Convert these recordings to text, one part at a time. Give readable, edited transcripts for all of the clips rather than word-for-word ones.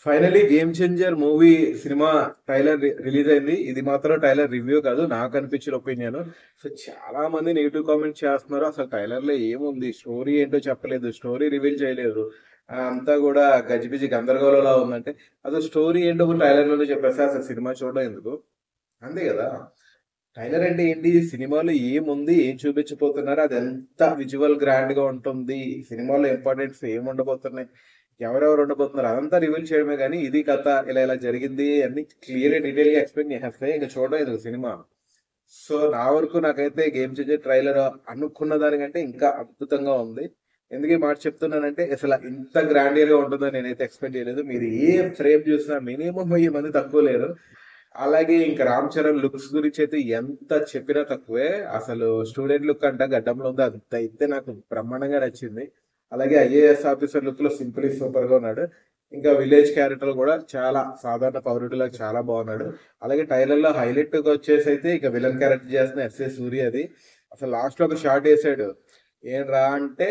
Finally game Changer movie cinema trailer release అయింది. ఇది మాత్రం ట్రైలర్ రివ్యూ కాదు, నాకు అనిపించిన ఒపీనియన్. సో చాలా మంది నెగిటివ్ కామెంట్ చేస్తున్నారు. అసలు ట్రైలర్ లో ఏముంది, స్టోరీ ఏంటో చెప్పలేదు, స్టోరీ రివీల్ చేయలేదు, అంతా కూడా గజిబిజి గందరగోళంలా ఉందంటే అసలు స్టోరీ ఏంటో ట్రైలర్ లోనే చెప్పేస్తే అసలు సినిమా చూడడం ఎందుకు? అంతే కదా. ట్రైలర్ అంటే ఏంటి, సినిమాలో ఏముంది, ఏం చూపించబోతున్నారు, అది ఎంత విజువల్ గ్రాండ్ గా ఉంటుంది, సినిమాలో ఇంపార్టెంట్స్ ఏం ఉండబోతున్నాయి, ఎవరెవరు ఉండబోతున్నారు, అదంతా రివీల్ చేయడమే. కానీ ఇది కథ, ఇలా ఇలా జరిగింది అన్ని క్లియర్ డీటెయిల్ గా ఎక్స్ప్లెయిన్ చేసేస్తే ఇంకా చూడడం ఇది సినిమా. సో నా వరకు నాకైతే గేమ్ చేంజర్ ట్రైలర్ అనుకున్న దానికంటే ఇంకా అద్భుతంగా ఉంది. ఎందుకు ఈ మాట చెప్తున్నానంటే అసలు ఇంత గ్రాండియర్ గా ఉంటుందో నేనైతే ఎక్స్పెక్ట్ చేయలేదు. మీరు ఏ ఫ్రేమ్ చూసినా మినిమం 1000 మంది తక్కువ లేరు. అలాగే ఇంకా రామ్ చరణ్ లుక్స్ గురించి అయితే ఎంత చెప్పినా తక్కువే. అసలు స్టూడెంట్ లుక్ అంట గడ్డంలో ఉంది, అంత అయితే నాకు బ్రహ్మాండంగా నచ్చింది. అలాగే ఐఏఎస్ ఆఫీసర్ లుక్ లో సింపుల్ సూపర్ గా ఉన్నాడు. ఇంకా విలేజ్ క్యారెక్టర్ కూడా చాలా సాధారణ పౌరుడిలా చాలా బాగున్నాడు. అలాగే ట్రైలర్ లో హైలైట్ గా వచ్చేసి అయితే ఇక విలన్ క్యారెక్టర్ చేస్తున్న ఎస్ఏ సూర్య. అది అసలు లాస్ట్ లో ఒక షార్ట్ వేసాడు, ఏం రా అంటే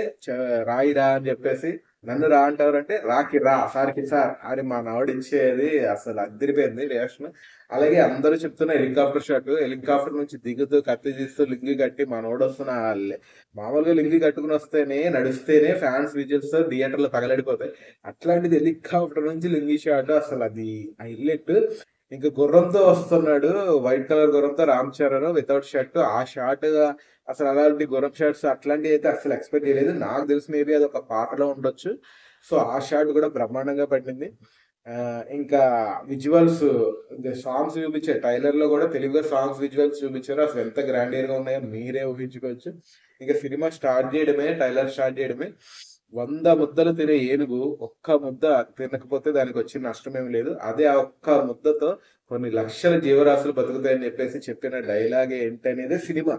రాయి రా అని చెప్పేసి, నన్ను రా అంటారంటే రాకి రా సార్కి సార్ అని మా నావుడు ఇచ్చేది. అసలు అదిరిపోయింది రియాక్షన్. అలాగే అందరూ చెప్తున్న హెలికాప్టర్ షాట్, హెలికాప్టర్ నుంచి దిగుతూ కత్తి తీస్తూ లింగి కట్టి మా నోడు వస్తున్న మామూలుగా లింగి కట్టుకుని వస్తేనే నడిస్తేనే ఫ్యాన్స్ విజిల్స్ థియేటర్ లో తగలడిపోతాయి. అట్లాంటిది హెలికాప్టర్ నుంచి లింగి షాట్, అసలు అది హైలైట్. ఇంకా గుర్రంతో వస్తున్నాడు, వైట్ కలర్ గుర్రంతో రామ్ చరణ్ వితౌట్ షర్ట్. ఆ షాట్ అసలు అలాంటి గుర్రం షాట్స్ అట్లాంటివి అయితే అసలు ఎక్స్పెక్ట్ చేయలేదు. నాకు తెలిసి మేబీ అది ఒక పాటలో ఉండొచ్చు. సో ఆ షాట్ కూడా బ్రహ్మాండంగా పడింది. ఇంకా విజువల్స్, సాంగ్స్ చూపించారు ట్రైలర్ లో కూడా, తెలుగులో సాంగ్స్ విజువల్స్ చూపించారు. అసలు ఎంత గ్రాండియర్ గా ఉన్నాయో మీరే ఊహించుకోవచ్చు. ఇంకా సినిమా స్టార్ట్ చేయడమే, ట్రైలర్ స్టార్ట్ చేయడమే. 100 ముద్దలు తినే ఏనుగు ఒక్క ముద్ద తినకపోతే దానికి వచ్చిన నష్టం ఏమి లేదు. అదే ఆ ఒక్క ముద్దతో కొన్ని లక్షల జీవరాశులు బతుకుతాయని చెప్పేసి చెప్పిన డైలాగ్ ఏంటనేది సినిమా.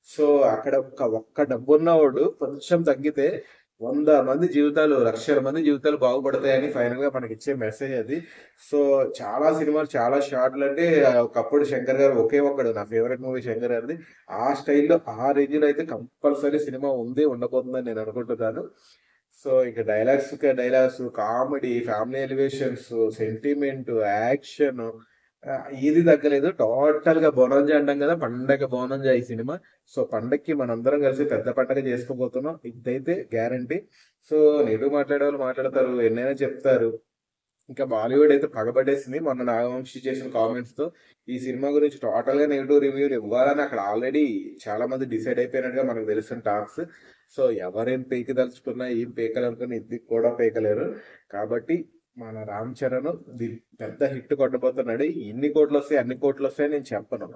సో అక్కడ ఒక్క డబ్బున్నవాడు కొంచెం తగ్గితే 100 మంది జీవితాలు, లక్షల మంది జీవితాలు బాగుపడతాయని ఫైనల్ గా మనకి ఇచ్చే మెసేజ్ అది. సో చాలా సినిమాలు, చాలా షార్ట్లు అంటే ఒకప్పుడు శంకర్ గారు ఒకే ఒక్కడు నా ఫేవరెట్ మూవీ శంకర్ గారిది. ఆ స్టైల్లో ఆ రేంజ్ లో అయితే కంపల్సరీ సినిమా ఉంది, ఉండబోతుందని నేను అనుకుంటున్నాను. సో ఇక dialogues, comedy, family elevations, sentiment, action, ఏది తగ్గలేదు. టోటల్ గా బోనంజా అంటాం కదా, పండగ బోనంజా ఈ సినిమా. సో పండగకి మనందరం కలిసి పెద్ద పండగ చేసుకోబోతున్నాం, ఇదైతే గ్యారంటీ. సో నెగిటివ్ మాట్లాడే వాళ్ళు మాట్లాడతారు, ఎన్నైనా చెప్తారు. ఇంకా బాలీవుడ్ అయితే పగబట్టేసింది మొన్న నాగవంశి చేసిన కామెంట్స్ తో. ఈ సినిమా గురించి టోటల్ గా నెగిటివ్ రివ్యూలు ఇవ్వాలని అక్కడ ఆల్రెడీ చాలా మంది డిసైడ్ అయిపోయినట్టుగా మనకు తెలుసు టాక్స్. సో ఎవరేం పీకదలుచుకున్నా, ఏం పీకలనుకున్నా ఇది కూడా పీకలేరు. కాబట్టి మన రామ్ చరణ్ పెద్ద హిట్ కొట్టబోతున్నాడు. ఎన్ని కోట్లు వస్తాయి, అన్ని కోట్లు వస్తాయి నేను చెప్పను.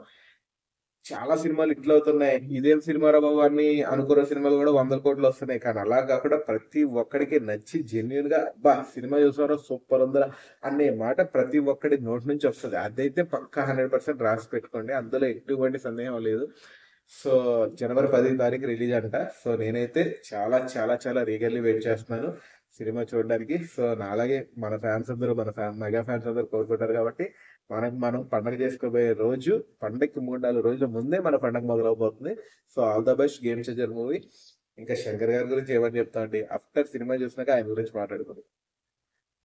చాలా సినిమాలు ఇట్లా అవుతున్నాయి, ఇదేం సినిమా రా బాబు అని అనుకున్న సినిమాలు కూడా 100 కోట్లు వస్తున్నాయి. కానీ అలా కాకుండా ప్రతి ఒక్కడికి నచ్చి జెన్యున్ గా బా సినిమా చూసారో సూపర్ ఉందరా అనే మాట ప్రతి ఒక్కడి నోటి నుంచి వస్తుంది. అదైతే పక్కా 100% రాసి పెట్టుకోండి, అందులో ఎటువంటి సందేహం లేదు. సో జనవరి 10వ తారీఖు రిలీజ్ అంట. సో నేనైతే చాలా చాలా చాలా రీగర్లీ వెయిట్ చేస్తున్నాను సినిమా చూడడానికి. సో అలాగే మన ఫ్యాన్స్ అందరూ, మన మెగా ఫ్యాన్స్ అందరూ కోరుకుంటారు కాబట్టి మనం పండగ చేసుకోబోయే రోజు, పండగకి 3-4 రోజుల ముందే మన పండగ మొదలవబోతుంది. So all the best Game Changer movie. ఇంకా శంకర్ గారి గురించి ఏమని చెప్తా అండి, ఆఫ్టర్ సినిమా చూసినాక ఆయన గురించి మాట్లాడుకుందాం.